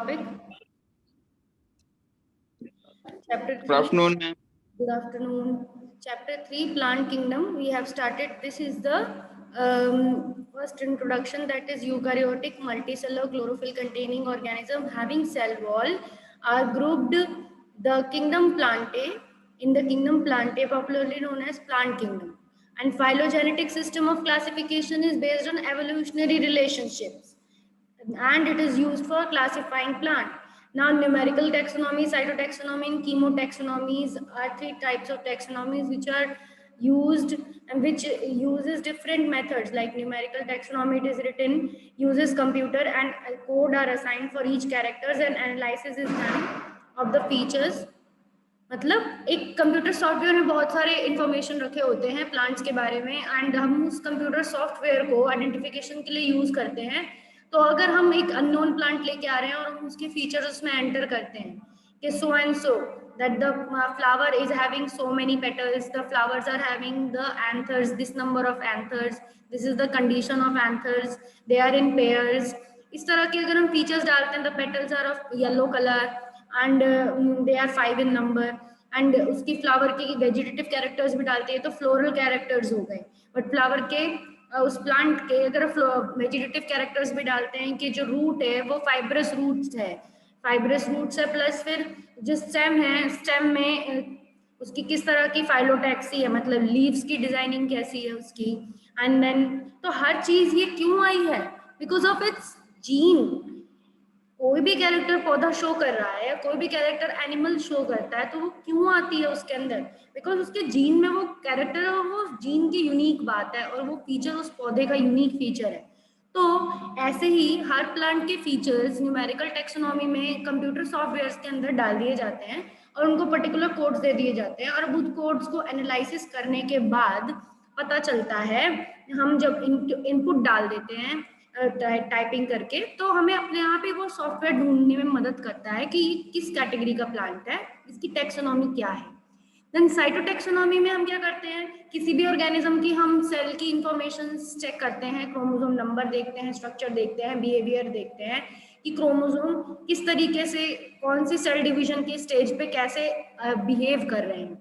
topic. Chapter 3. Good afternoon, ma'am. Good afternoon. Chapter 3, Plant Kingdom. We have started. This is the first introduction, that is eukaryotic multicellular chlorophyll containing organism having cell wall are grouped the kingdom Plantae in the kingdom Plantae, popularly known as plant kingdom. And phylogenetic system of classification is based on evolutionary relationships, and it is used for classifying plant. Now, numerical taxonomy, cytotaxonomy, and chemotaxonomies are three types of taxonomies which are used and which uses different methods. Like numerical taxonomy, it is written, uses computer and code are assigned for each characters and analysis is done of the features. मतलब एक computer software में बहुत सारे information रखे होते हैं plants के बारे में, एंड हम उस कंप्यूटर सॉफ्टवेयर को आइडेंटिफिकेशन के लिए यूज करते हैं. तो अगर हम एक अननोन प्लांट लेके आ रहे हैं और हम उसके फीचर्स उसमें एंटर करते हैं कि so and so that the flower is having so many petals, the flowers are having the anthers, this number of anthers, this is the condition of anthers, they are in pairs. इस तरह के अगर हम features डालते हैं, the petals are of yellow color and they are 5 in number, and उसकी flower के vegetative characters भी डालते हैं तो फ्लोरल कैरेक्टर्स हो गए. बट फ्लावर के उस प्लांट के अगर वेजिटेटिव कैरेक्टर्स भी डालते हैं कि जो रूट है वो फाइब्रस रूट्स है, प्लस फिर जो स्टेम है, स्टेम में उसकी किस तरह की फाइलोटैक्सी है, मतलब लीव्स की डिजाइनिंग कैसी है उसकी, एंड देन तो हर चीज ये क्यों आई है, बिकॉज ऑफ इट्स जीन. कोई भी कैरेक्टर पौधा शो कर रहा है, कोई भी कैरेक्टर एनिमल शो करता है, तो वो क्यों आती है उसके अंदर, बिकॉज उसके जीन में वो कैरेक्टर और वो जीन की यूनिक बात है और वो फीचर उस पौधे का यूनिक फीचर है. तो ऐसे ही हर प्लांट के फीचर्स न्यूमेरिकल टेक्सोनॉमी में कंप्यूटर सॉफ्टवेयर के अंदर डाल दिए जाते हैं और उनको पर्टिकुलर कोड्स दे दिए जाते हैं, और अब उन कोड्स को एनालिसिस करने के बाद पता चलता है, हम जब इनपुट डाल देते हैं टाइपिंग करके, तो हमें अपने आप ही वो सॉफ्टवेयर ढूंढने में मदद करता है कि किस कैटेगरी का प्लांट है, इसकी टेक्सोनॉमी क्या है. देन साइटोटेक्सोनॉमी में हम क्या करते हैं, किसी भी ऑर्गेनिज्म की हम सेल की इंफॉर्मेशन चेक करते हैं, क्रोमोसोम नंबर देखते हैं, स्ट्रक्चर देखते हैं, बिहेवियर देखते हैं कि क्रोमोसोम किस तरीके से कौन सी सेल डिवीजन की स्टेज पे कैसे बिहेव कर रहे हैं,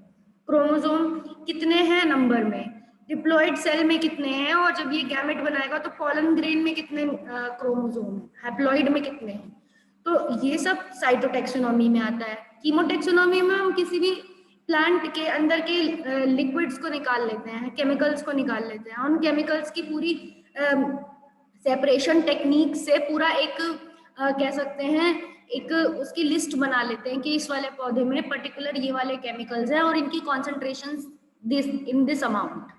क्रोमोसोम कितने हैं नंबर में, डिप्लॉइड सेल में कितने हैं, और जब ये गैमेट बनाएगा तो पॉलन ग्रेन में कितने क्रोमोसोम हैं, हैप्लॉइड में कितने हैं. तो ये सब साइटोटेक्सोनॉमी में आता है. कीमोटेक्सोनॉमी में हम किसी भी प्लांट के अंदर के लिक्विड्स को निकाल लेते हैं, केमिकल्स को निकाल लेते हैं, उन केमिकल्स की पूरी सेपरेशन टेक्निक से पूरा एक कह सकते हैं एक उसकी लिस्ट बना लेते हैं कि इस वाले पौधे में पर्टिकुलर ये वाले केमिकल्स हैं और इनकी कॉन्सेंट्रेशन इन दिस अमाउंट.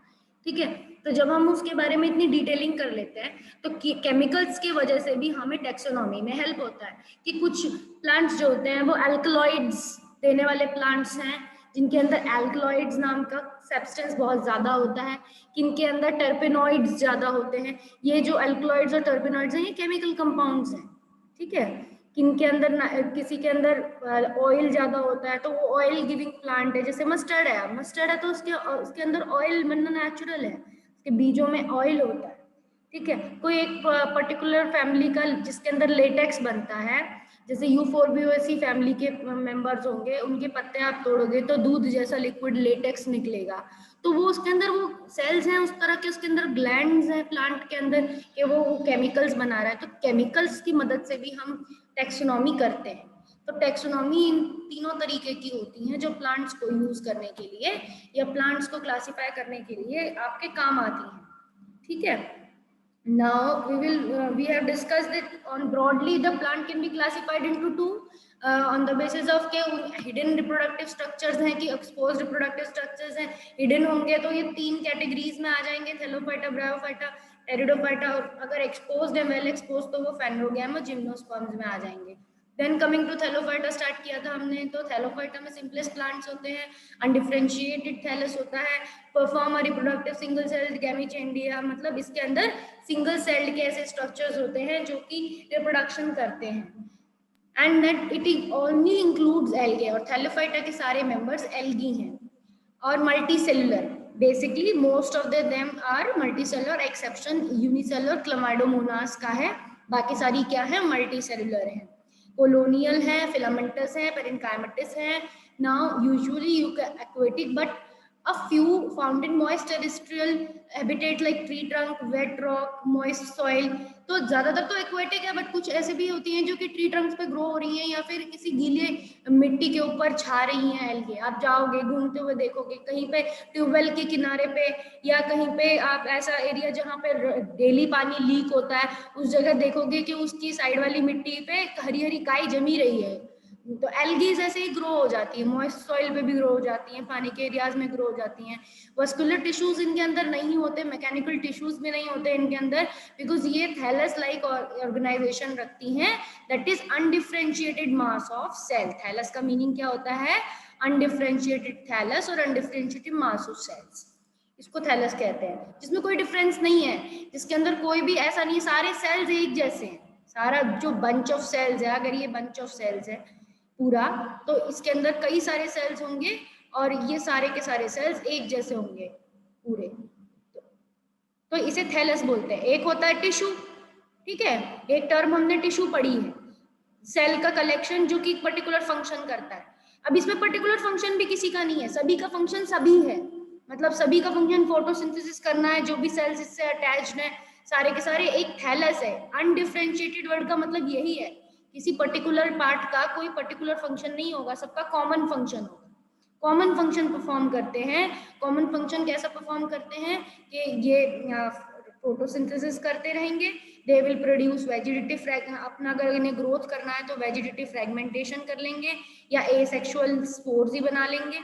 ठीक है, तो जब हम उसके बारे में इतनी डिटेलिंग कर लेते हैं तो केमिकल्स की वजह से भी हमें टेक्सोनॉमी में हेल्प होता है कि कुछ प्लांट्स जो होते हैं वो अल्कलॉइड्स देने वाले प्लांट्स हैं जिनके अंदर अल्कलॉइड्स नाम का सब्सटेंस बहुत ज़्यादा होता है, किनके अंदर टर्पेनॉइड्स ज़्यादा होते हैं. ये जो अल्कलॉइड्स और टर्पेनॉइड्स हैं ये केमिकल कंपाउंड्स हैं. ठीक है, किनके अंदर किसी के अंदर ऑयल ज़्यादा होता है तो वो ऑयल गिविंग प्लांट है, जैसे मस्टर्ड है तो उसके अंदर ऑयल बनना नेचुरल है, उसके बीजों में ऑयल होता है. ठीक है, कोई एक पर्टिकुलर फैमिली का जिसके अंदर लेटेक्स बनता है, जैसे यूफोर्बिएसी फैमिली के मेंबर्स होंगे, उनके पत्ते आप तोड़ोगे तो दूध जैसा लिक्विड लेटेक्स निकलेगा, तो वो उसके अंदर वो सेल्स हैं उस तरह के, उसके अंदर ग्लैंड्स हैं प्लांट के अंदर कि वो केमिकल्स बना रहा है. तो केमिकल्स की मदद से भी हम टेक्सोनॉमी करते हैं. तो टेक्सोनॉमी इन तीनों तरीके की होती हैं जो प्लांट्स को यूज करने के लिए या प्लांट्स को क्लासिफाई करने के लिए आपके काम आती हैं. ठीक है, now we have discussed it on broadly. The plant can be classified into two on the basis of के hidden reproductive structures हैं कि exposed reproductive structures हैं. hidden होंगे तो ये तीन कैटेगरीज में आ जाएंगे, थैलोफाइटा, ब्रायोफाइटा, टेरिडोफाइटा, और अगर एक्सपोज्ड है, वेल एक्सपोज्ड, तो वो फेनरोगैम और जिम्नोस्पर्म्स में आ जाएंगे. Then coming to thallophyta start किया था हमने, तो थैलोफाइटा में सिंपलेस्ट प्लांट्स होते हैं, अनडिफरेंशिएटेड थैलस होता है, परफॉर्म रिप्रोडक्टिव सिंगल सेल्ड गैमीचेंडिया, मतलब इसके अंदर सिंगल सेल्ड के ऐसे स्ट्रक्चर्स होते हैं जो कि रिप्रोडक्शन करते हैं, and that it only includes algae, और थैलोफाइटा के सारे मेंबर्स एल्गी हैं. और multicellular, basically most of them are multicellular, exception unicellular chlamydomonas का है, बाकी सारी क्या है, मल्टीसेलुलर है. colonial है, filamentous है, parenchymatous है. Now usually aquatic, but a few found in moist terrestrial habitat like tree trunk, wet rock, moist soil. तो ज्यादातर तो एक्वेटिक है, बट कुछ ऐसे भी होती हैं जो कि ट्री ट्रंक्स पे ग्रो हो रही हैं या फिर किसी गीले मिट्टी के ऊपर छा रही हैं एल्गे. आप जाओगे घूमते हुए देखोगे कहीं पे ट्यूबवेल के किनारे पे या कहीं पे आप ऐसा एरिया जहाँ पे डेली पानी लीक होता है उस जगह देखोगे कि उसकी साइड वाली मिट्टी पे हरी हरी काई जमी रही है. तो एल्गीज ऐसे ही ग्रो हो जाती है, मॉइस्ट सॉइल पे भी ग्रो हो जाती हैं, पानी के एरियाज में ग्रो हो जाती हैं. वस्कुलर टिश्यूज इनके अंदर नहीं होते, मैकेनिकल टिश्यूज भी नहीं होते इनके अंदर, बिकॉज ये थैलस लाइक ऑर्गेनाइजेशन रखती हैं, that is undifferentiated mass of cell. Thallus का मीनिंग क्या होता है? अनडिफरेंशिएटेड थैलस और अनडिफरेंशिएटेड मास ऑफ सेल्स, इसको थैलस कहते हैं, जिसमें कोई डिफरेंस नहीं है, जिसके अंदर कोई भी ऐसा नहीं, सारे सेल्स एक जैसे हैं. सारा जो बंच ऑफ सेल्स है, अगर ये बंच ऑफ सेल्स है पूरा, तो इसके अंदर कई सारे सेल्स होंगे और ये सारे के सारे सेल्स एक जैसे होंगे पूरे. तो इसे थैलस बोलते हैं. एक होता है टिश्यू, ठीक है, एक टर्म हमने टिश्यू पढ़ी है, सेल का कलेक्शन जो कि पर्टिकुलर फंक्शन करता है. अब इसमें पर्टिकुलर फंक्शन भी किसी का नहीं है, सभी का फंक्शन सभी है. मतलब सभी का फंक्शन फोटोसिंथेसिस करना है, जो भी सेल्स इससे अटैच्ड हैं सारे के सारे एक थैलस है. अनडिफरेंशिएटेड वर्ड का मतलब यही है, किसी पर्टिकुलर पार्ट का कोई पर्टिकुलर फंक्शन नहीं होगा, सबका कॉमन फंक्शन होगा. कॉमन फंक्शन परफॉर्म करते हैं. कॉमन फंक्शन कैसा परफॉर्म करते हैं कि ये फोटोसिंथेसिस करते रहेंगे, दे विल प्रोड्यूस वेजिटेटिव, अपना अगर इन्हें ग्रोथ करना है तो वेजिटेटिव फ्रेगमेंटेशन कर लेंगे या एसेक्सुअल स्पोर्स ही बना लेंगे,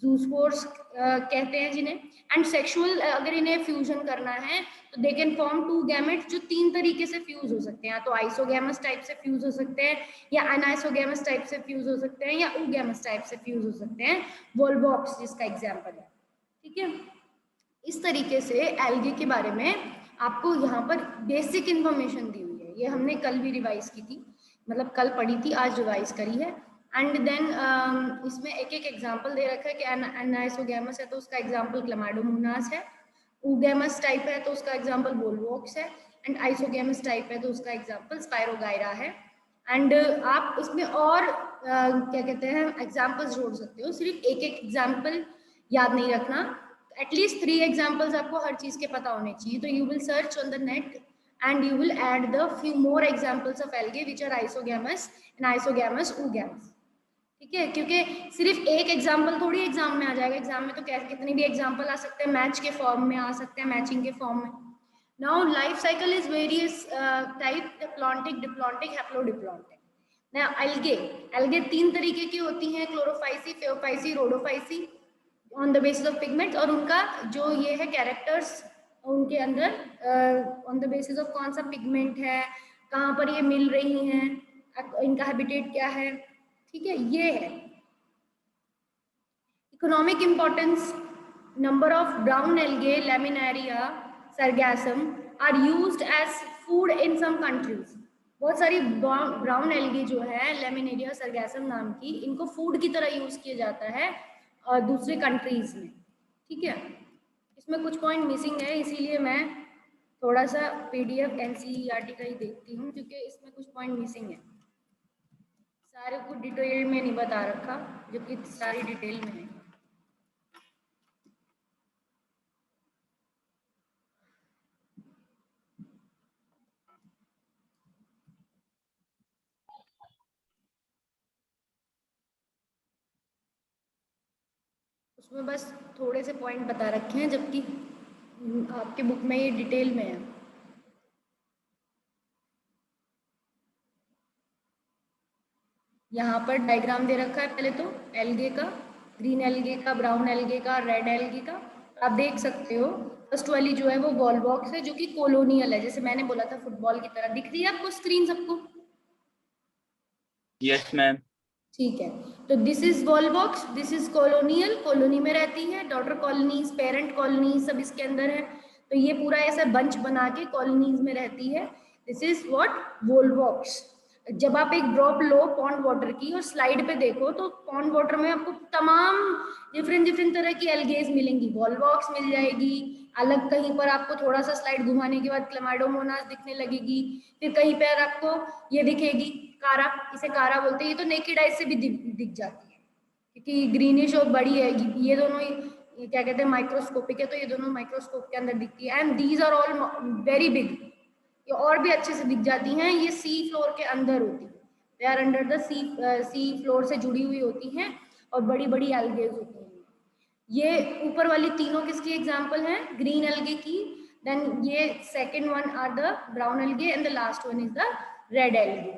जूस्पोर्स कहते हैं जिन्हें. एंड सेक्सुअल अगर इन्हें फ्यूजन करना है तो they can form two gametes जो तीन तरीके से फ्यूज हो सकते हैं, तो आइसोगैमस टाइप से फ्यूज हो सकते हैं या अनआइसोगैमस टाइप से फ्यूज हो सकते हैं या ओगैमस टाइप से फ्यूज हो सकते हैं. वोल्वॉक्स जिसका एग्जांपल है, ठीक है. इस तरीके से एल्गे के बारे में आपको यहाँ पर बेसिक इंफॉर्मेशन दी हुई है. ये हमने कल भी रिवाइज की थी, मतलब कल पढ़ी थी, आज रिवाइज करी है. एंड देन इसमें एक एक एग्जांपल दे रखा है कि अनआइसोगैमस है तो उसका एग्जांपल क्लैमाइडोमोनास है, ओगैमस टाइप है तो उसका एग्जांपल वोल्वॉक्स है, एंड आइसोगैमस टाइप है तो उसका एग्जांपल स्पायरोगायरा है. एंड आप इसमें और क्या कहते हैं एग्जांपल्स जोड़ सकते हो, सिर्फ एक एक एग्जांपल याद नहीं रखना, एटलीस्ट 3 एग्जांपल्स आपको हर चीज के पता होने चाहिए. तो you will search on the net and you will add the few more examples of algae which are isogamous and isogamous oogamous. ठीक है, क्योंकि सिर्फ एक एग्जाम्पल थोड़ी एग्जाम में आ जाएगा. एग्जाम में तो कैसे कितने भी एग्जाम्पल आ सकते हैं, मैच के फॉर्म में आ सकते हैं, मैचिंग के फॉर्म में. Now life cycle is various type, diplontic, diplontic, haplodiplontic. Now algae 3 तरीके की होती हैं, chlorophyceae, phaeophyceae, rhodophyceae, on the basis of pigment. और उनका जो ये है कैरेक्टर्स उनके अंदर ऑन द बेसिस ऑफ कौन सा पिगमेंट है, कहाँ पर ये मिल रही हैं, इनका हैबिटेट क्या है, ठीक है, ये है. Economic importance, number of brown algae, laminaria, sargassum are used as food in some countries. बहुत सारी ब्राउन एल्गे जो है, लैमिनारिया, सरगैसम नाम की, इनको फूड की तरह यूज किया जाता है और दूसरे कंट्रीज में, ठीक है. इसमें कुछ पॉइंट मिसिंग है, इसीलिए मैं थोड़ा सा पीडीएफ एनसीईआरटी का ही देखती हूँ, क्योंकि इसमें कुछ पॉइंट मिसिंग है, सारे को डिटेल में नहीं बता रखा, जबकि सारी डिटेल में है. उसमें बस थोड़े से पॉइंट बता रखे हैं, जबकि आपके बुक में ये डिटेल में है. यहाँ पर डायग्राम दे रखा है पहले तो एल्गे का, ग्रीन एल्गे का, ब्राउन एल्गे का, रेड एल्गे का. आप देख सकते हो फर्स्ट वाली जो है वो वॉलवॉक्स है, जो कि कोलोनियल है, जैसे मैंने बोला था फुटबॉल की तरह. दिख रही है आपको स्क्रीन सबको? Yes ma'am. ठीक है, तो this is Volvox, this is colonial, colony में रहती है, डॉटर कॉलोनीज, पेरेंट कॉलोनीज सब इसके अंदर है. तो ये पूरा ऐसा बंच बना के कॉलोनीज में रहती है. This is what, Volvox. जब आप एक ड्रॉप लो पॉन्ड वाटर की और स्लाइड पे देखो तो पॉन्ड वाटर में आपको तमाम डिफरेंट तरह की एल्गेज मिलेंगी. वॉलवॉक्स मिल जाएगी, अलग कहीं पर आपको थोड़ा सा स्लाइड घुमाने के बाद क्लैमाइडोमोनास दिखने लगेगी, फिर कहीं पर आपको ये दिखेगी कारा, इसे कारा बोलते हैं। ये तो नेकेड आई से भी दिख जाती है क्योंकि ग्रीनिश और बड़ी है, ये दोनों ये क्या कहते हैं माइक्रोस्कोपिक है, तो ये दोनों माइक्रोस्कोप के अंदर दिखती है। And these are all very big, ये और भी अच्छे से दिख जाती हैं। ये सी फ्लोर के अंदर होती है, they are under the sea floor से जुड़ी हुई होती हैं और बड़ी बड़ी एल्गेज होती हैं। ये ऊपर वाली तीनों किसकी एग्जाम्पल हैं? ग्रीन एल्गे की। देन ये second one are the brown algae and the last one is the red algae.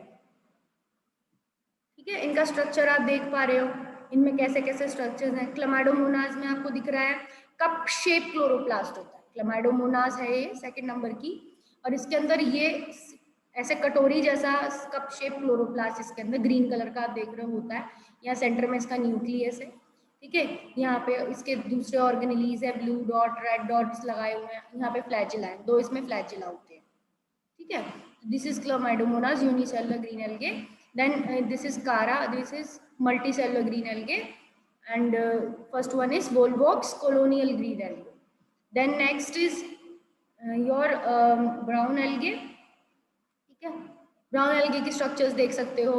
ठीक है, इनका स्ट्रक्चर आप देख पा रहे हो, इनमें कैसे कैसे स्ट्रक्चर्स हैं। क्लैमाइडोमोनाज में आपको दिख रहा है कप शेप क्लोरोप्लास्ट होता है, क्लैमाइडोमोनाज है ये सेकंड नंबर की, और इसके अंदर ये ऐसे कटोरी जैसा कप शेप क्लोरोप्लास्ट इसके अंदर ग्रीन कलर का आप देख रहे हो होता है। यहाँ सेंटर में इसका न्यूक्लियस है। ठीक है, यहाँ पे इसके दूसरे ऑर्गेनेलीज है, ब्लू डॉट रेड डॉट्स लगाए हुए हैं। यहाँ पे फ्लैजिला है, दो इसमें फ्लैजिला होते हैं। ठीक है, this is chlamydomonas unicellular green algae. then this is Cara, this is multicellular green algae, and first one is Volvox colonial green algae. Then next is your brown algae. ठीक है, brown algae की structures देख सकते हो,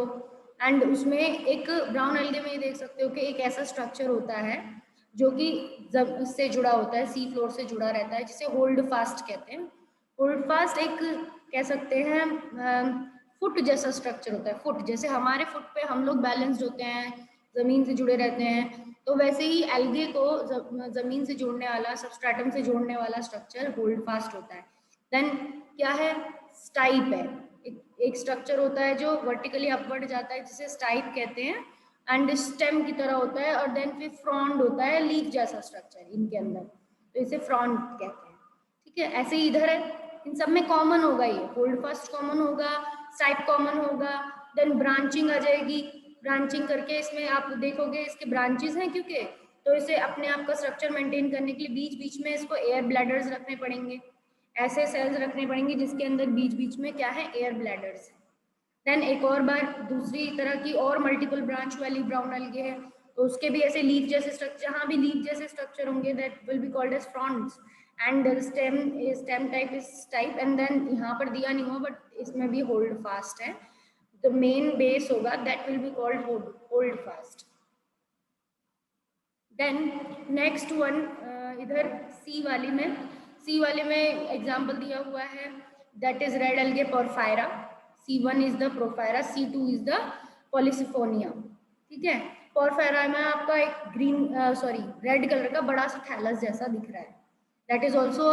and उसमें एक brown algae में देख सकते हो कि एक ऐसा स्ट्रक्चर होता है जो कि से जुड़ा होता है, सी फ्लोर से जुड़ा रहता है, जिसे होल्ड फास्ट कहते हैं। होल्ड फास्ट एक कह सकते हैं फुट जैसा स्ट्रक्चर होता है। फुट जैसे हमारे फुट पे हम लोग बैलेंस्ड होते हैं, जमीन से जुड़े रहते हैं, तो वैसे ही एल्गे को जमीन से जोड़ने वाला, सबस्ट्रेटम से जोड़ने वाला स्ट्रक्चर होल्ड फास्ट होता है। देन क्या है? स्टाइप है, एक स्ट्रक्चर होता है जो वर्टिकली अपवर्ड जाता है जिसे स्टाइप कहते हैं, एंड स्टेम की तरह होता है। और देन फिर फ्रॉन्ड होता है, लीफ जैसा स्ट्रक्चर इनके अंदर, तो इसे फ्रॉन्ड कहते हैं। ठीक है, ऐसे ही इधर है, इन सब में कॉमन होगा, ये होल्ड फास्ट कॉमन होगा, स्टाइप कॉमन होगा। देन ब्रांचिंग आ जाएगी, ब्रांचिंग करके इसमें आप देखोगे इसके ब्रांचेस हैं क्योंकि, तो इसे अपने आप का स्ट्रक्चर मेंटेन करने के लिए बीच बीच में इसको एयर ब्लैडर्स रखने पड़ेंगे, ऐसे सेल्स रखने पड़ेंगे जिसके अंदर बीच बीच में क्या है? एयर ब्लैडर्स है। देन एक और बार दूसरी तरह की और मल्टीपल ब्रांच वाली ब्राउन एल्गे है, तो उसके भी ऐसे लीफ जैसे स्ट्रक्चर, जहाँ भी लीफ जैसे स्ट्रक्चर होंगे that will be called as fronds, and stem type is type. And then यहाँ पर दिया नहीं हुआ बट इसमें भी होल्ड फास्ट है, तो मेन बेस होगा that will be called hold fast. Then next one इधर सी वाले में एग्जाम्पल दिया हुआ है, that is red algae porphyra. C1 is the porphyra, C2 is the polysiphonia. ठीक है, पोरफायरा में आपका एक ग्रीन रेड कलर का बड़ा सा थैलस जैसा दिख रहा है, that is also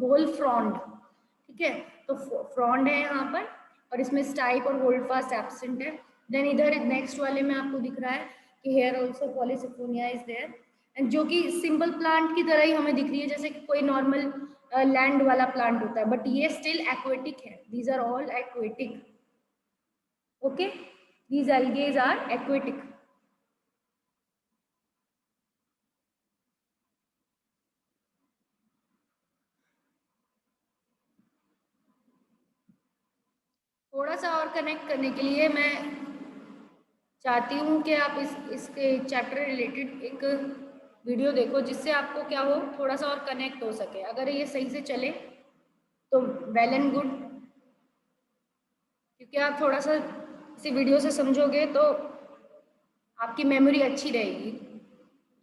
whole frond. ठीक है, तो फ्रॉन्ड है यहाँ पर, और इसमें स्टाइप और होल्ड फास्ट एब्सेंट है। देन इधर नेक्स्ट वाले में आपको दिख रहा है कि here also polysiphonia is there, and जो कि सिंपल प्लांट की तरह ही हमें दिख रही है, जैसे कि कोई नॉर्मल लैंड वाला प्लांट होता है, बट ये स्टिल एक्वेटिक है। These are all aquatic. Okay, these algaes are aquatic. थोड़ा सा और कनेक्ट करने के लिए मैं चाहती हूँ कि आप इसके चैप्टर रिलेटेड एक वीडियो देखो, जिससे आपको क्या हो, थोड़ा सा और कनेक्ट हो सके। अगर ये सही से चले तो वेल एंड गुड, क्योंकि आप थोड़ा सा इसी वीडियो से समझोगे तो आपकी मेमोरी अच्छी रहेगी,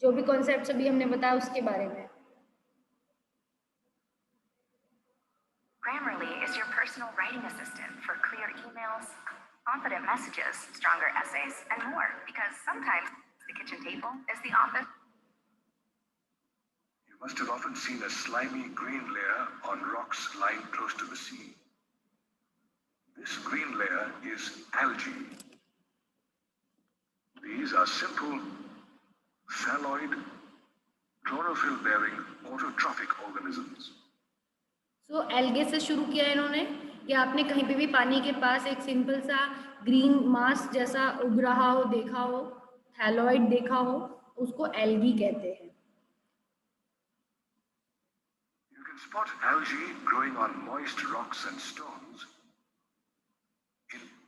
जो भी कॉन्सेप्ट अभी हमने बताया उसके बारे में। Grammarly is your personal writing assistant for clear emails, confident messages, stronger essays, and more. Because sometimes the kitchen table is the office. You must have often seen a slimy green layer on rocks lying close to the sea. This green layer is algae. These are simple, phalloid, chlorophyll-bearing autotrophic organisms. So algae से शुरू किया इन्होंने कि आपने कहीं पे भी पानी के पास एक सिंपल सा ग्रीन मास जैसा उग रहा हो देखा हो, थैलॉइड देखा हो, उसको एल्गी कहते हैं। You can spot algae growing on moist rocks and stones.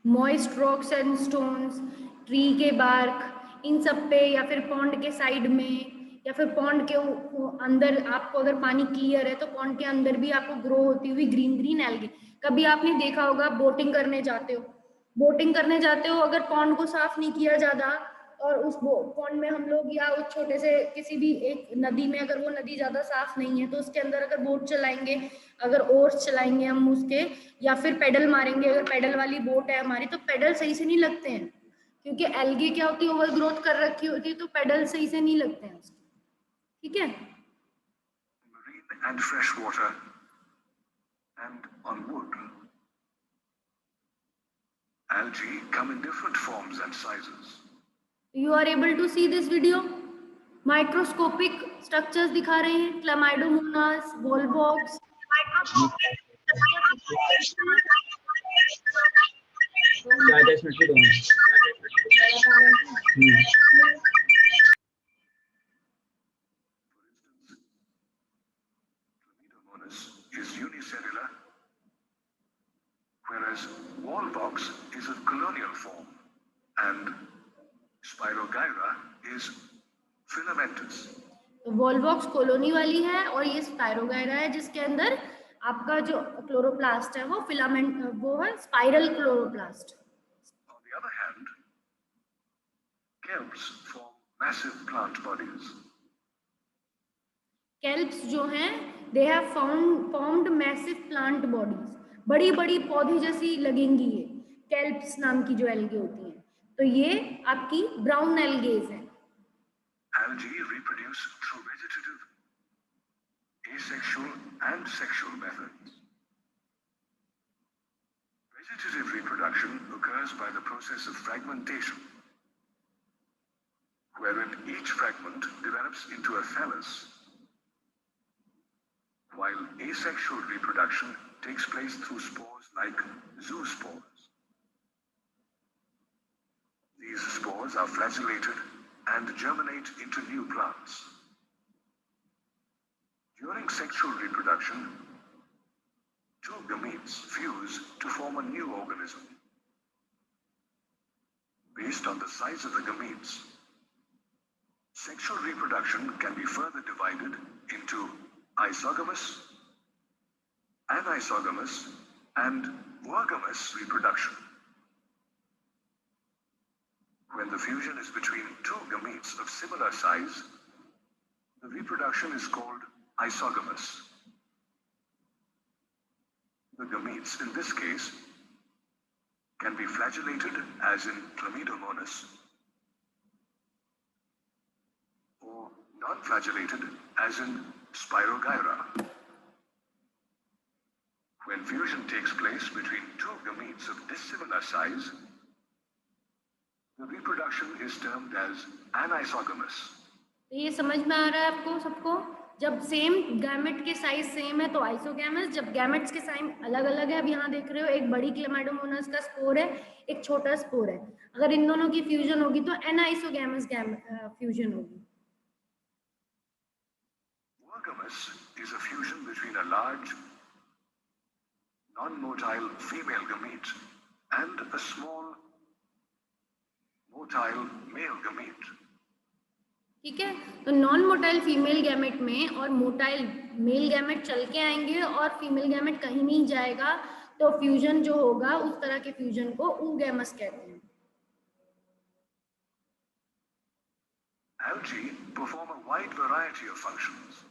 Moist rocks and stones, tree के बार्क, इन सब पे, या फिर पॉन्ड के साइड में, या फिर पॉन्ड के अंदर। आपको अगर पानी क्लियर है तो पॉन्ड के अंदर भी आपको ग्रो होती हुई ग्रीन ग्रीन एल्गे। कभी आपने देखा होगा बोटिंग करने जाते हो बोटिंग करने जाते हो, अगर पॉन्ड को साफ नहीं किया ज्यादा, और उस पॉन्ड में हम लोग या उस छोटे से किसी भी एक नदी में, अगर वो नदी ज्यादा साफ नहीं है तो उसके अंदर अगर बोट चलाएंगे, अगर ओर्स चलाएंगे हम उसके, या फिर पेडल मारेंगे, अगर पेडल वाली बोट है हमारी, तो पेडल सही से नहीं लगते हैं, क्योंकि एल्गी क्या होती है, ओवर ग्रोथ कर रखी होती है, तो पेडल सही से नहीं लगते हैं उसके। ठीक है। Marine and fresh water and on wood. Algae come in different forms and sizes. You are able to see this video. Microscopic structures दिखा रहे हैं, Chlamydomonas, Volvox. Chlamydomonas is unicellular, whereas wallbox is a colonial form, and Spirogyra is filamentous. Volvox colony वाली है और ये spirogyra है, जिसके अंदर आपका जो क्लोरोप्लास्ट है वो फिलामेंट, वो है spiral chloroplast. On the other hand, kelps form massive plant bodies. Kelps जो हैं, they have formed massive plant bodies, बड़ी बड़ी पौधे जैसी लगेंगी ये कैल्प्स नाम की जो एल्गे होती हैं। तो ये आपकी ब्राउन एल्गेज है। Algae reproduce through vegetative, asexual, and sexual methods. Vegetative reproduction occurs by the process of fragmentation, wherein each fragment develops into a thallus, while asexual reproduction takes place through spores like zoospores. These spores are flagellated and germinate into new plants. During sexual reproduction, two gametes fuse to form a new organism. Based on the size of the gametes, sexual reproduction can be further divided into isogamous, anisogamous, and oogamous reproduction. When the fusion is between two gametes of similar size, the reproduction is called isogamous. The gametes in this case can be flagellated as in Chlamydomonas, or non-flagellated as in Spirogyra. When fusion takes place between two gametes of dissimilar size, the reproduction is termed as anisogamous. तो ये समझ में आ रहा है आपको सबको? जब same gamete के साइज सेम है तो आइसोगैमस, जब गैमेट्स के साइज अलग अलग है, अब यहाँ देख रहे हो एक बड़ी क्लेमाइडोमोनास का स्पोर है, एक छोटा स्पोर है, अगर इन दोनों की फ्यूजन होगी तो एनाइसोगैमस फ्यूजन होगी। Oogamous is a fusion between a large non-motile female gamete and a small motile male gamete. ठीक है, तो नॉन मोटाइल फीमेल गैमेट में और मोटाइल मेल गैमेट चल के आएंगे और फीमेल गैमेट कहीं नहीं जाएगा, तो फ्यूजन जो होगा उस तरह के फ्यूजन को oogamous कहते हैं। Algae perform a wide variety of functions.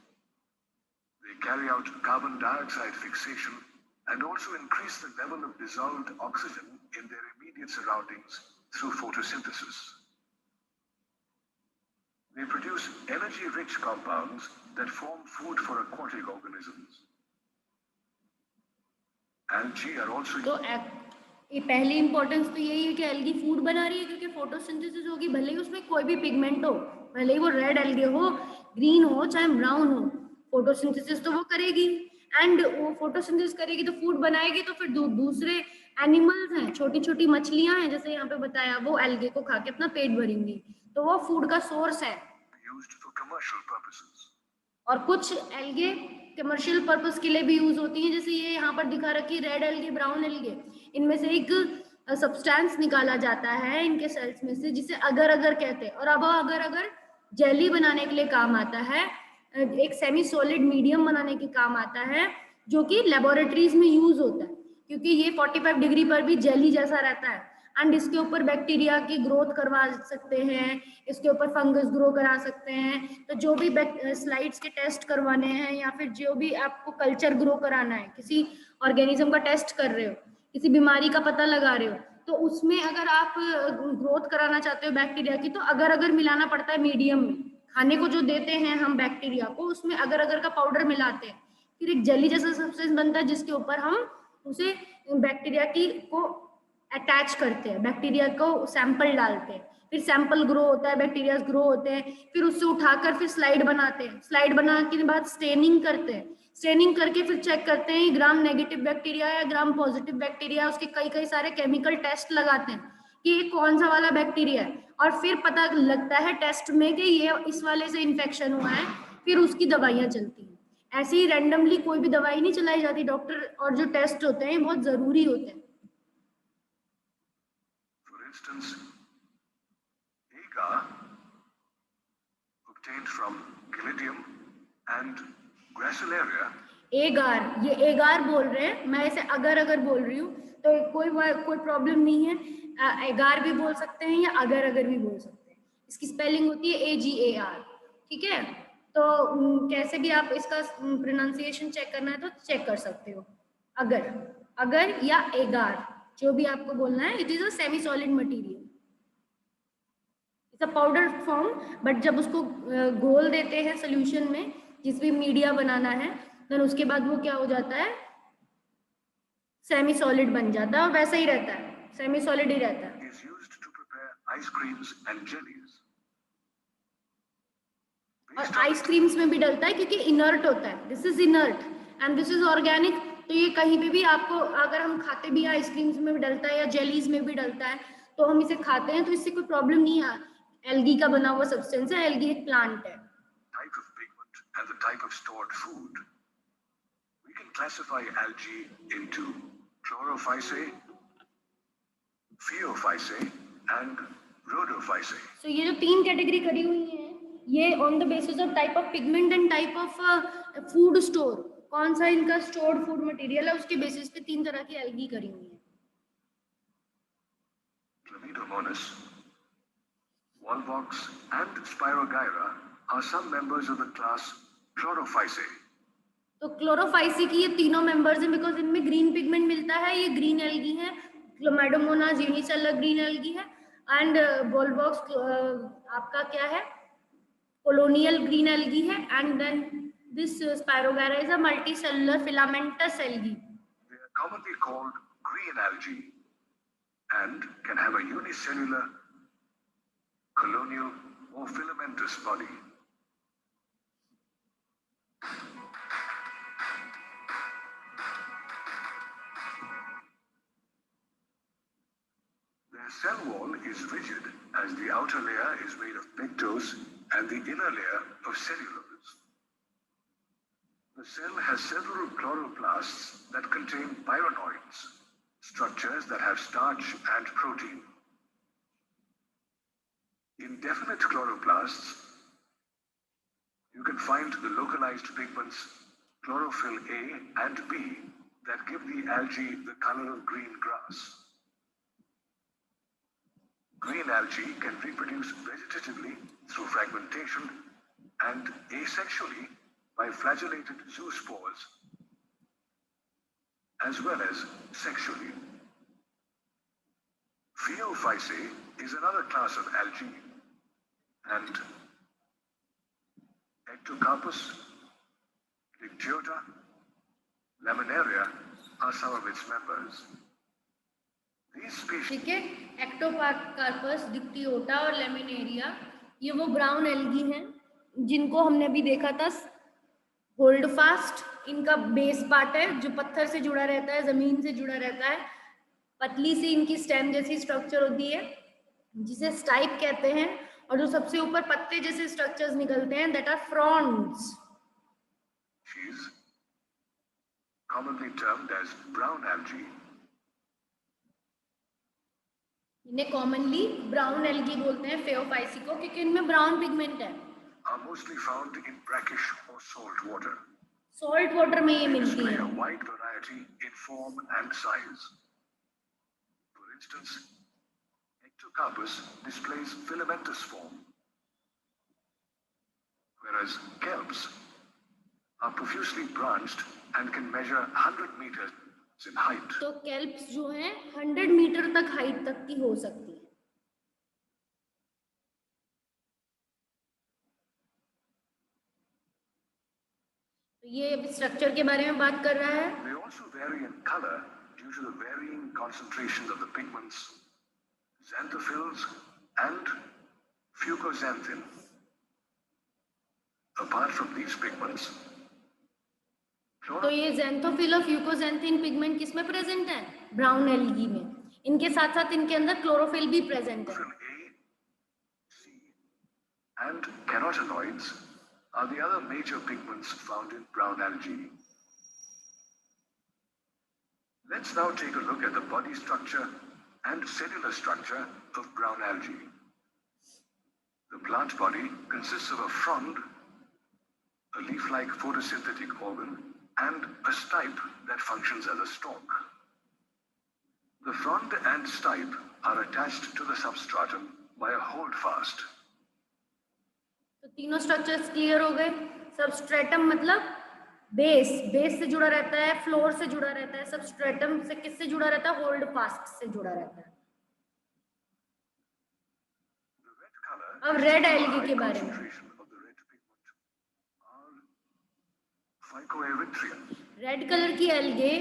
They carry out carbon dioxide fixation and also increase the level of dissolved oxygen in their immediate surroundings through photosynthesis. They produce energy-rich compounds that form food for aquatic organisms. Algae are also तो ये पहली importance तो यही है कि algae food बना रही है, क्योंकि फोटोसिंथेसिस होगी, भले ही उसमें कोई भी पिगमेंट हो, भले ही वो रेड एल्गे हो, ग्रीन हो, चाहे ब्राउन हो, फोटोसिंथेसिस तो वो करेगी, एंड वो फोटोसिंथेसिस करेगी तो फूड बनाएगी, तो फिर दूसरे एनिमल्स हैं, छोटी छोटी मछलियां हैं, जैसे यहाँ पे बताया, वो एल्गे को खा के अपना पेट भरेंगी, तो वो फूड का सोर्स है। used for commercial purposes. और कुछ एल्गे कमर्शियल पर्पस के लिए भी यूज होती हैं, जैसे ये यहाँ पर दिखा रखी रेड एल्गे, ब्राउन एल्गे, इनमें से एक सब्सटेंस निकाला जाता है इनके सेल्स में से, जिसे अगर अगर कहते हैं, और अब अगर अगर जेली बनाने के लिए काम आता है, एक सेमी सॉलिड मीडियम बनाने के काम आता है, जो कि लेबोरेटरीज में यूज होता है, क्योंकि ये 45 डिग्री पर भी जेली जैसा रहता है, एंड इसके ऊपर बैक्टीरिया की ग्रोथ करवा सकते हैं, इसके ऊपर फंगस ग्रो करा सकते हैं। तो जो भी स्लाइड्स के टेस्ट करवाने हैं या फिर जो भी आपको कल्चर ग्रो कराना है, किसी ऑर्गेनिज्म का टेस्ट कर रहे हो, किसी बीमारी का पता लगा रहे हो, तो उसमें अगर आप ग्रोथ कराना चाहते हो बैक्टीरिया की, तो अगर अगर मिलाना पड़ता है मीडियम में। खाने को जो देते हैं हम बैक्टीरिया को, उसमें अगर अगर का पाउडर मिलाते हैं, फिर एक जेली जैसा सब्सटेंस बनता है जिसके ऊपर हम उसे बैक्टीरिया की को अटैच करते हैं, बैक्टीरिया को सैंपल डालते हैं, फिर सैंपल ग्रो होता है, बैक्टीरिया ग्रो होते हैं, फिर उससे उठाकर फिर स्लाइड बनाते हैं, स्लाइड बनाने के बाद स्टेनिंग करते हैं, स्टेनिंग करके फिर चेक करते हैं ग्राम नेगेटिव बैक्टीरिया या ग्राम पॉजिटिव बैक्टीरिया, उसके कई कई सारे केमिकल टेस्ट लगाते हैं कि ये कौन सा वाला बैक्टीरिया है, और फिर पता लगता है टेस्ट में कि ये इस वाले से इन्फेक्शन हुआ है, फिर उसकी दवाइयां चलती हैं। ऐसे ही रैंडमली कोई भी दवाई नहीं चलाई जाती, डॉक्टर और जो टेस्ट होते हैं बहुत जरूरी होते हैं। For instance, agar obtained from Gillidium and Gracilaria एगार, ये एगार बोल रहे हैं, मैं इसे अगर अगर बोल रही हूँ, तो कोई प्रॉब्लम नहीं है, एगार भी बोल सकते हैं या अगर अगर भी बोल सकते हैं। इसकी स्पेलिंग होती है AGAR, ठीक है। तो कैसे भी आप इसका प्रोनाउंसिएशन चेक करना है तो चेक कर सकते हो, अगर अगर या एगार, जो भी आपको बोलना है। It is a semi solid material, it's a powder form, but जब उसको घोल देते हैं सोल्यूशन में, जिस भी मीडिया बनाना है, देन उसके बाद वो क्या हो जाता है, सेमी सॉलिड बन जाता है, और वैसा ही रहता है, सेमी सॉलिड ही रहता है। is used to prepare ice creams and jellies. और आइसक्रीम्स में भी डलता है क्योंकि इनर्ट होता है, this is inert and this is organic. तो ये कहीं पे भी आपको, अगर हम खाते भी आइसक्रीम्स में भी डलता है या जेलीज में भी डलता है, तो हम इसे खाते हैं तो इससे कोई प्रॉब्लम नहीं है। एल्गी का बना हुआ सब्सटेंस है, एल्गी एक प्लांट है। Type of pigment and the type of stored food. We can classify algae into chlorophysae, phaeophysae, and rhodophysae. So ये जो तीन कैटेगरी करी हुई है, ये on the basis of type of pigment and type of food store, कौन सा इनका स्टोर्ड फूड मटेरियल है, उसके बेसिस पे तीन तरह की एल्गी करी हुई है। Chlamydomonas, Volvox, and Spirogyra are some members of the class Chlorophysae. तो क्लोरोफाइसी की ये तीनों मेंबर्स हैं बिकॉज इनमें ग्रीन पिगमेंट मिलता है, ये ग्रीन एल्गी है। क्लोमैडोमोनास यूनिसेलुलर ग्रीन एल्गी है, एंड वोल्वॉक्स आपका क्या है, colonial green algae है, and then this Spirogyra is a multicellular filamentous algae. They are commonly called green algae and can have a unicellular, colonial, or filamentous body. Their cell wall is rigid as the outer layer is made of pectose and the inner layer of cellulose. The cell has several chloroplasts that contain pyronoids, structures that have starch and protein. In definite chloroplasts, you can find the localized pigments chlorophyll A and B that give the algae the color of green grass. Green algae can reproduce vegetatively through fragmentation and asexually by flagellated zoospores, as well as sexually. Phaeophysae is another class of algae, and Ectocarpus, Dictyota, Laminaria are some of its members. These species ठीक है, Ectocarpus, Dictyota और laminaria, ये वो brown algae हैं जिनको हमने अभी देखा था। होल्ड फास्ट इनका बेस पार्ट है जो पत्थर से जुड़ा रहता है, जमीन से जुड़ा रहता है। पतली सी इनकी स्टेम जैसी स्ट्रक्चर होती है जिसे स्टाइप कहते हैं, और जो सबसे ऊपर पत्ते जैसे स्ट्रक्चर्स निकलते हैं, that are fronds. commonly termed as brown algae. इन्हें कॉमनली ब्राउन एल्गी बोलते हैं, फेओफाइसी को, क्योंकि इनमें ब्राउन पिगमेंट है। Are mostly found in brackish or salt water. Salt water में ये They मिलती display है। a wide variety in form and size. For instance, carpus displays filamentous form, whereas kelps are profusely branched and can measure 100 meters in height. तो kelps जो हैं 100 metre तक height तक की हो सकती है. तो ये स्ट्रक्चर के बारे में बात कर रहा है. They also vary in color due to the varying concentrations of the pigments, xanthophylls and fucoxanthin. Apart from these pigments, तो ये xanthophyll और fucoxanthin पिगमेंट किसमें प्रेजेंट है? ब्राउन एल्गी में. इनके साथ साथ इनके अंदर क्लोरोफिल भी प्रेजेंट है. A, C, and carotenoids are the other major pigments found in brown algae. Let's now take a look at the body structure and cellular structure of brown algae. The plant body consists of a frond, a leaf-like photosynthetic organ, and a stipe that functions as a stalk. The frond and stipe are attached to the substratum by a holdfast. तो तीनों structures clear हो गए. Substratum मतलब base, base से जुड़ा रहता है, floor से जुड़ा रहता है. सबस्ट्रेटम से किससे जुड़ा रहता है? होल्ड फास्ट से जुड़ा रहता है. अब रेड एल्गी के बारे में. रेड कलर की एल्गे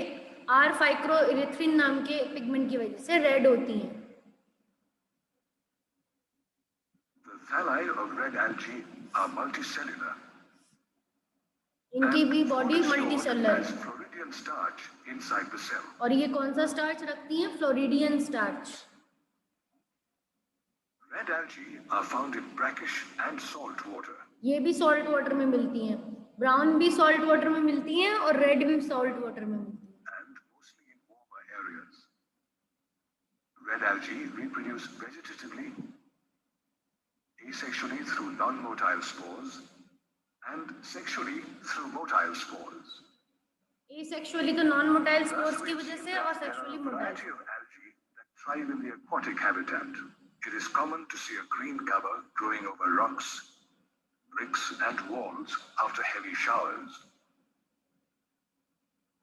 आर फाइक्रोइरिथ्रिन नाम के पिगमेंट की वजह से रेड होती हैं. The thalli of red algae are multicellular. इनकी भी बॉडी मल्टीसेलुलर है. Floridian starch inside the cell. और ये कौन सा स्टार्च रखती हैं? Floridean starch. Red algae are found in brackish and salt water. ये भी सॉल्ट वाटर में मिलती हैं. ब्राउन भी सॉल्ट वाटर में मिलती हैं और रेड भी सॉल्ट वाटर में मिलती हैं. And mostly in warmer areas. Red algae reproduce vegetatively, asexually through non-motile spores, and sexually through motile spores. Asexually तो नॉन मोटाइल स्पोर्स की वजह से और sexually There are a motile. variety of algae that thrive in the aquatic habitat. It is common to see a green cover growing over rocks, bricks, and walls after heavy showers.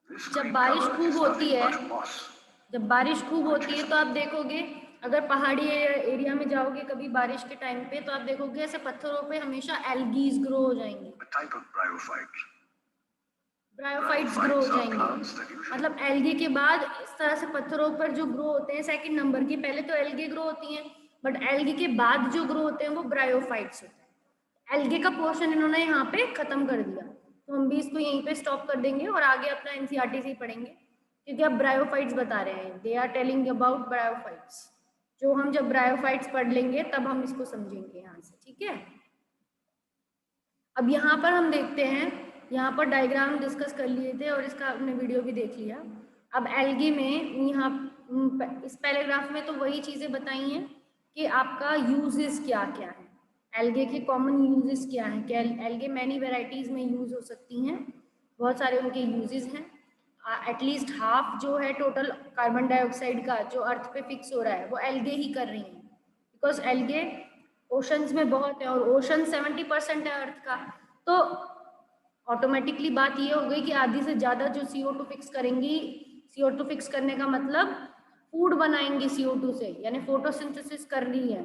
This जब green बारिश cover खूब is होती nothing है, but moss. जब बारिश खूब होती है तो आप देखोगे, अगर पहाड़ी एरिया में जाओगे कभी बारिश के टाइम पे, तो आप देखोगे ऐसे पत्थरों पे हमेशा एल्गीज ग्रो हो जाएंगे. A type of bryophyte. Bryophytes grow हो जाएंगे. मतलब एल्गे के बाद इस तरह से पत्थरों पर जो ग्रो होते हैं सेकंड नंबर के, पहले तो एल्गे ग्रो होती हैं, बट एल्गे के बाद जो ग्रो होते हैं वो ब्रायोफाइट्स होते हैं. एल्गे का पोर्शन इन्होंने यहाँ पे खत्म कर दिया, तो हम भी इसको यहीं पे स्टॉप कर देंगे और आगे अपना एनसीईआरटी से पढ़ेंगे, क्योंकि अब ब्रायोफाइट्स बता रहे हैं. They are telling about bryophytes. जो हम जब ब्रायोफाइट्स पढ़ लेंगे तब हम इसको समझेंगे यहाँ से. ठीक है. अब यहाँ पर हम देखते हैं, यहाँ पर डायग्राम डिस्कस कर लिए थे और इसका आपने वीडियो भी देख लिया. अब एल्गी में यहाँ इस पैराग्राफ में तो वही चीज़ें बताई हैं कि आपका यूजेस क्या क्या है, एल्गे के कॉमन यूजेस क्या हैं, कि एल्गे मैनी वेराइटीज़ में यूज़ हो सकती हैं, बहुत सारे उनके यूजेस हैं. एटलीस्ट हाफ जो है टोटल कार्बन डाइऑक्साइड का जो अर्थ पे फिक्स हो रहा है वो एल्गे ही कर रही हैं, बिकॉज एल्गे ओशंस में बहुत है और ओशन 70% है अर्थ का. तो ऑटोमेटिकली बात ये हो गई कि आधी से ज़्यादा जो CO2 फिक्स करेंगी, CO2 फिक्स करने का मतलब फूड बनाएंगी CO2 से, यानी फोटोसिंथेसिस कर रही है,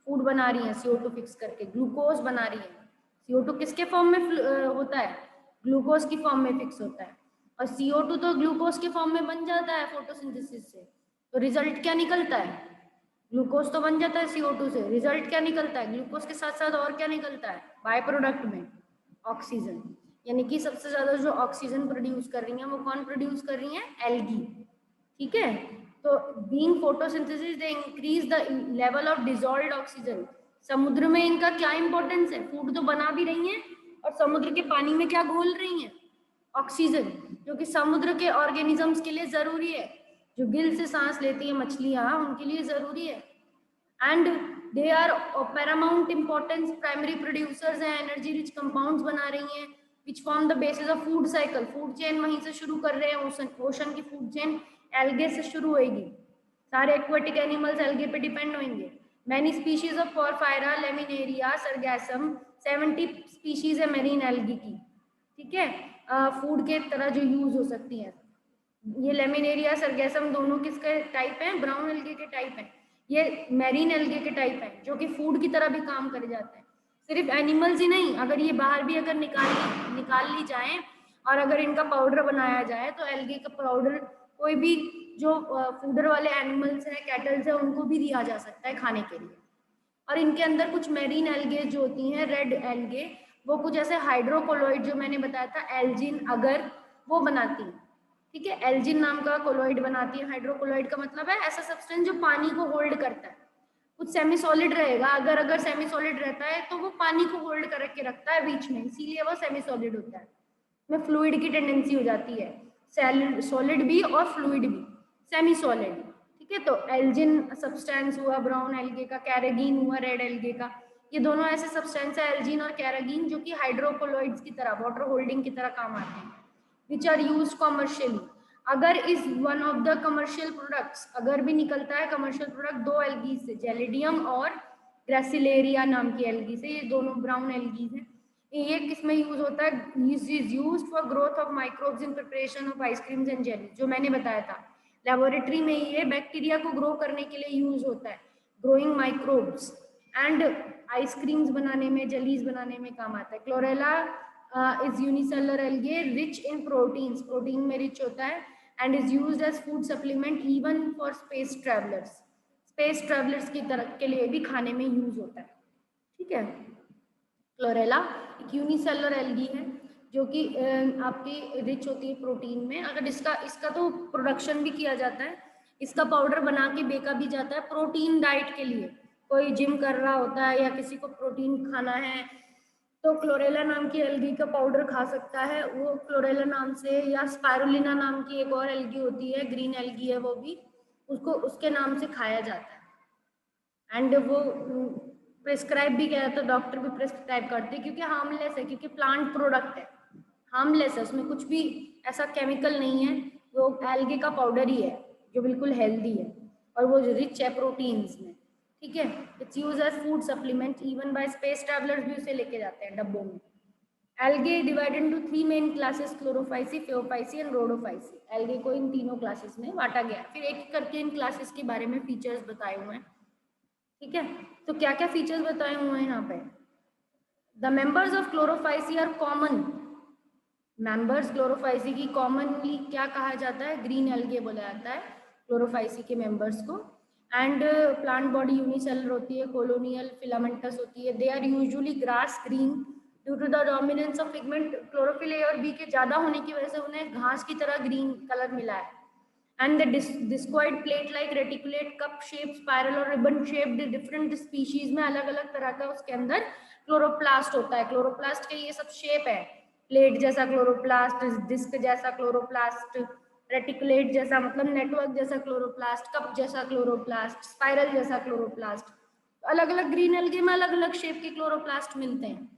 फूड बना रही है CO2 फिक्स करके, ग्लूकोज बना रही है. CO2 किसके फॉर्म में होता है? ग्लूकोज की फॉर्म में फिक्स होता है, और CO2 तो ग्लूकोज के फॉर्म में बन जाता है फोटोसिंथेसिस से. तो रिजल्ट क्या निकलता है? ग्लूकोज तो बन जाता है CO2 से, रिजल्ट क्या निकलता है? ग्लूकोज के साथ साथ और क्या निकलता है बाय प्रोडक्ट में? ऑक्सीजन. यानी कि सबसे ज्यादा जो ऑक्सीजन प्रोड्यूस कर रही हैं वो कौन प्रोड्यूस कर रही हैं? एल्गी. ठीक है. तो being photosynthesis they increase the level of dissolved oxygen. समुद्र में इनका क्या इंपॉर्टेंस है? फूड तो बना भी रही हैं और समुद्र के पानी में क्या घोल रही हैं? ऑक्सीजन, जो कि समुद्र के ऑर्गेनिजम्स के लिए जरूरी है. जो गिल से सांस लेती है मछलियां, उनके लिए जरूरी है. And they are paramount importance, primary producers हैं, एनर्जी रिच कंपाउंड्स बना रही हैं which form the basis of food cycle. Food chain वहीं से शुरू कर रहे हैं, ओशन की फूड चेन एल्गे से शुरू होगी. सारे एक्वेटिक एनिमल्स एल्गे पे डिपेंड होंगे. Many species of porphyra, laminaria, sargassum, 70 species है मेरीन एल्गी की, ठीक है, फूड के तरह जो यूज हो सकती है। ये लेमिनेरिया, सरगैसम दोनों किसके टाइप हैं? ब्राउन एल्गे के टाइप हैं। ये मैरीन एल्गे के टाइप हैं जो कि फूड की तरह भी काम कर जाते हैं। सिर्फ एनिमल्स ही नहीं, अगर ये बाहर भी अगर निकाल ली जाए और अगर इनका पाउडर बनाया जाए तो एल्गे का पाउडर कोई भी जो फूडर वाले एनिमल्स हैं, कैटल्स हैं, उनको भी दिया जा सकता है खाने के लिए। और इनके अंदर कुछ मेरीन एल्गे जो होती हैं, रेड एल्गे, वो कुछ ऐसे हाइड्रोकोलोइड जो मैंने बताया था एल्जिन अगर, वो बनाती हैं, ठीक है। एल्जिन नाम का कोलोइड बनाती है। हाइड्रोकोलोइड का मतलब है ऐसा सब्सटेंस जो पानी को होल्ड करता है, कुछ सेमी सॉलिड रहेगा, अगर सेमी सॉलिड रहता है तो वो पानी को होल्ड करके रखता है बीच में, इसीलिए वो सेमी सॉलिड होता है। में फ्लूइड की टेंडेंसी हो जाती है, सॉलिड भी और फ्लूइड भी, सेमी सॉलिड, ठीक है। तो एल्जिन सब्सटेंस हुआ ब्राउन एल्गे का, कैरागीन हुआ रेड एल्गे का। ये दोनों ऐसे सब्सटेंस है एल्जिन और कैरागीन जो कि हाइड्रोकोलोइड्स की तरह, वाटर होल्डिंग की तरह काम आते हैं, विच आर यूज्ड कमर्शियली। अगर इस one of the commercial products, अगर भी निकलता है कमर्शियल प्रोडक्ट दो एल्गी से, जेलिडियम और ग्रेसिलेरिया नाम की एल्गी से, ये दोनों ब्राउन एल्गीज हैं। ये किसमें यूज होता है? Is used for growth of microbes in preparation of ice creams and jelly, जो मैंने बताया था लेबोरेटरी में ये बैक्टीरिया को ग्रो करने के लिए यूज होता है, ग्रोइंग माइक्रोब्स, एंड आइसक्रीम्स बनाने में, जेलीज बनाने में काम आता है। Chlorella is unicellular algae rich in proteins, protein में रिच होता है, and is used as food supplement even for space travellers, space travellers की तरफ के लिए भी खाने में यूज होता है, ठीक है। क्लोरेला एक यूनिसेलुलर एल्गी है जो कि आपकी रिच होती है प्रोटीन में। अगर इसका तो प्रोडक्शन भी किया जाता है, इसका पाउडर बना के बेचा भी जाता है प्रोटीन डाइट के लिए। कोई जिम कर रहा होता है या किसी को प्रोटीन खाना है तो क्लोरेला नाम की एल्गी का पाउडर खा सकता है वो, क्लोरेला नाम से, या स्पाइरुलिना नाम की एक और एल्गी होती है, ग्रीन एल्गी है वो भी, उसको उसके नाम से खाया जाता है। एंड वो प्रिस्क्राइब भी किया जाता है, डॉक्टर भी प्रिस्क्राइब करते हैं क्योंकि हार्मलेस है, क्योंकि प्लांट प्रोडक्ट है, हार्मलेस है, उसमें कुछ भी ऐसा केमिकल नहीं है, वो एल्गे का पाउडर ही है जो बिल्कुल हेल्दी है और वो रिच है प्रोटीन्स में, ठीक है। Its use as food supplement even by space travellers भी उसे लेके जाते हैं डब्बों में। Algae divided into 3 main classes, chlorophyceae, phaeophyceae and rhodophyceae. Algae को इन तीनों क्लासेस में बांटा गया, फिर एक करके इन क्लासेस के बारे में फीचर्स बताए हुए हैं, ठीक है। तो क्या क्या फीचर्स बताए हुए हैं यहाँ पे? The members of chlorophyceae are common, members chlorophyceae की कॉमनली क्या कहा जाता है? ग्रीन एल्गे बोला जाता है क्लोरोफाइसी के मेंबर्स को। एंड प्लांट बॉडी यूनिसेलुलर होती है, कोलोनियल फिलामेंटस होती है, they are usually grass green due to the dominance of pigment, chlorophyll A और बी के ज्यादा होने की वजह से उन्हें घास की तरह ग्रीन कलर मिला है। And the discoid plate-like reticulate cup shaped spiral और ribbon shaped different species में अलग अलग तरह का उसके अंदर क्लोरोप्लास्ट होता है। क्लोरोप्लास्ट के ये सब शेप है, प्लेट जैसा क्लोरोप्लास्ट, डिस्क जैसा क्लोरोप्लास्ट, रेटिकुलेट जैसा मतलब नेटवर्क जैसा क्लोरोप्लास्ट, कप जैसा क्लोरोप्लास्ट, स्पाइरल जैसा क्लोरोप्लास्ट। अलग अलग ग्रीन एल्गे में अलग अलग शेप के क्लोरोप्लास्ट मिलते हैं,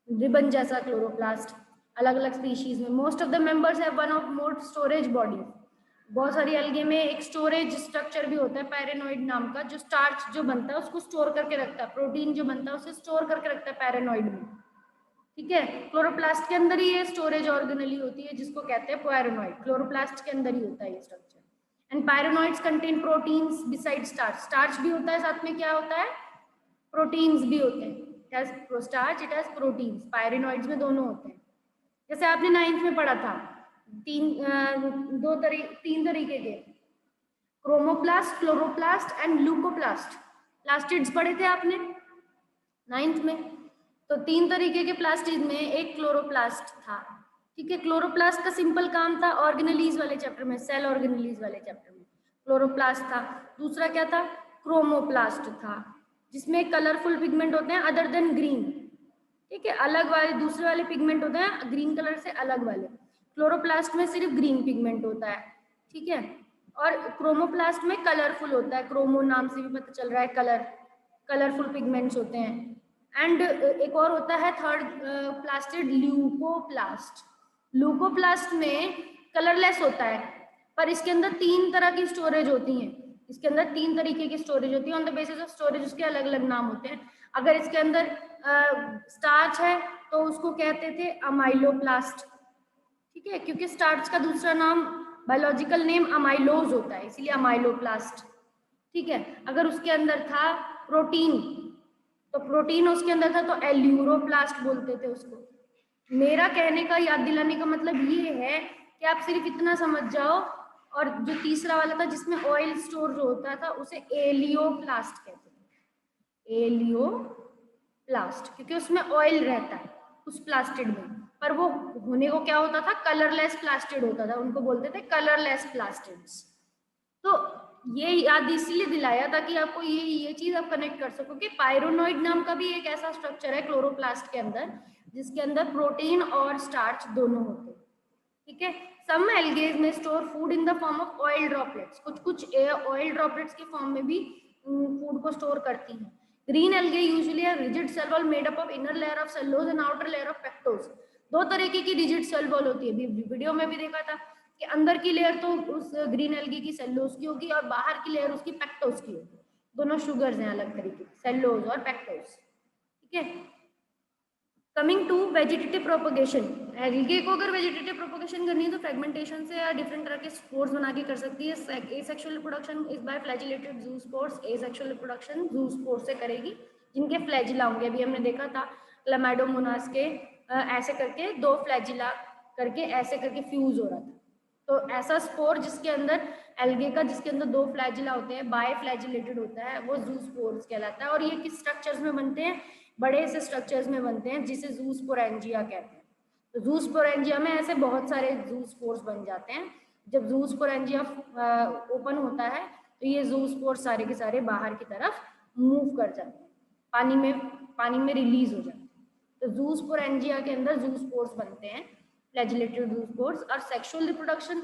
रिबन जैसा क्लोरोप्लास्ट अलग अलग स्पीशीज में। Most of the members have one of more storage body, बहुत सारी एल्गे में एक स्टोरेज स्ट्रक्चर भी होता है पैरेनोइड नाम का, जो स्टार्च जो बनता है उसको स्टोर करके रखता है, प्रोटीन जो बनता है उसे स्टोर करके रखता है पैरेनोइड में, ठीक है। क्लोरोप्लास्ट के अंदर ही ये स्टोरेज ऑर्गेनली होती है जिसको कहते हैं पैरेनोइड, क्लोरोप्लास्ट के अंदर ही होता है ये structure. And pyrenoids contain proteins beside starch, starch भी होता है साथ में, क्या होता है? प्रोटीन्स भी होते हैं, it has starch, it has proteins, pyrenoids में दोनों होते हैं। जैसे आपने 9th में पढ़ा था तीन तरीके के, chromoplast, chloroplast and leucoplast, plastids पढ़े थे आपने 9th में। तो 3 तरीके के प्लास्टिड में एक क्लोरोप्लास्ट था, ठीक है। क्लोरोप्लास्ट का सिंपल काम था ऑर्गेनेलीज वाले चैप्टर में, सेल ऑर्गेनेलीज वाले चैप्टर में क्लोरोप्लास्ट था। दूसरा क्या था? क्रोमोप्लास्ट था, जिसमें कलरफुल पिगमेंट होते हैं अदर देन ग्रीन, ठीक है। अलग वाले दूसरे वाले पिगमेंट होते हैं ग्रीन कलर से अलग वाले, क्लोरोप्लास्ट में सिर्फ ग्रीन पिगमेंट होता है, ठीक है। और क्रोमोप्लास्ट में कलरफुल होता है, क्रोमो नाम से भी पता चल रहा है कलर, कलरफुल पिगमेंट्स होते हैं। एंड एक और होता है थर्ड प्लास्टिड, ल्यूकोप्लास्ट। ल्यूकोप्लास्ट में कलरलेस होता है पर इसके अंदर 3 तरह की स्टोरेज होती हैं, इसके अंदर 3 तरीके की स्टोरेज होती है, on the basis of storage उसके अलग अलग नाम होते हैं। अगर इसके अंदर स्टार्च है तो उसको कहते थे अमाइलोप्लास्ट, ठीक है, क्योंकि स्टार्च का दूसरा नाम बायोलॉजिकल नेम अमाइलोज होता है, इसीलिए अमाइलोप्लास्ट, ठीक है। अगर उसके अंदर था प्रोटीन, तो प्रोटीन उसके अंदर था तो एल्यूरोप्लास्ट बोलते थे उसको। मेरा कहने का, याद दिलाने का मतलब ये है कि आप सिर्फ इतना समझ जाओ, और जो तीसरा वाला था जिसमें ऑयल स्टोर जो होता था उसे एलियोप्लास्ट कहते थे, एलियोप्लास्ट, क्योंकि उसमें ऑयल रहता है उस प्लास्टिड में, पर वो होने को क्या होता था, कलरलेस प्लास्टिड होता था, उनको बोलते थे कलरलेस प्लास्टिड्स। तो ये याद इसलिए दिलाया ताकि आपको ये चीज आप कनेक्ट कर सको कि पायरोनोइड नाम का भी एक ऐसा स्ट्रक्चर है क्लोरोप्लास्ट के अंदर जिसके अंदर प्रोटीन और स्टार्च दोनों होते हैं, ठीक है। सम एल्गेज में store food in the form of oil droplets, कुछ ऑयल ड्रॉपलेट्स के फॉर्म में भी फूड को स्टोर करती हैं। ग्रीन एल्गे यूजुअली है rigid cell wall made up of inner layer of cellulose and outer layer of pectose. दो तरीके की रिजिड सेल वॉल होती है, वीडियो में भी देखा था कि अंदर की लेयर तो उस ग्रीन एल्गी की सेलुलोज की होगी और बाहर की लेयर उसकी पेक्टोज की होगी, दोनों शुगर्स हैं अलग तरीके की, सेलुलोज और पेक्टोज, ठीक है। Coming to vegetative propagation, algae को अगर वेजिटेटिव प्रोपगेशन करनी है तो फ्रेगमेंटेशन से या डिफरेंट तरह के स्पोर्स बना के कर सकती है। Asexual reproduction is by flagellated zoospores, asexual reproduction zoospores से करेगी जिनके फ्लैजिला होंगे। अभी हमने देखा था क्लैमाइडोमोनास के ऐसे करके दो फ्लैजिला करके ऐसे करके फ्यूज हो रहा था, तो ऐसा स्पोर जिसके अंदर एल्गे का जिसके अंदर दो फ्लैजिला होते हैं, बाय फ्लैजिलेटेड होता है, वो ज़ूस्पोर्स कहलाता है। और ये किस स्ट्रक्चर्स में बनते हैं, बड़े से स्ट्रक्चर्स में बनते हैं जिसे ज़ूस्पोरेंजिया कहते हैं। तो ज़ूस्पोरेंजिया में ऐसे बहुत सारे ज़ूस्पोर्स बन जाते हैं। जब ज़ूस्पोरेंजिया ओपन होता है तो ये ज़ूस्पोर्स सारे के सारे बाहर की तरफ मूव कर जाते हैं, पानी में रिलीज हो जाते हैं। तो ज़ूस्पोरेंजिया के अंदर ज़ूस्पोर्स बनते हैं, फ्लैजिलेटेड ज़ूस्पोर्स, और सेक्सुअल रिप्रोडक्शन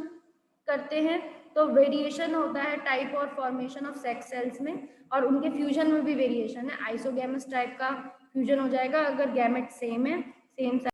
करते हैं तो वेरिएशन होता है टाइप और फॉर्मेशन ऑफ सेक्स सेल्स में, और उनके फ्यूजन में भी वेरिएशन है। आइसोगैमस टाइप का फ्यूजन हो जाएगा अगर गैमेट सेम है, सेम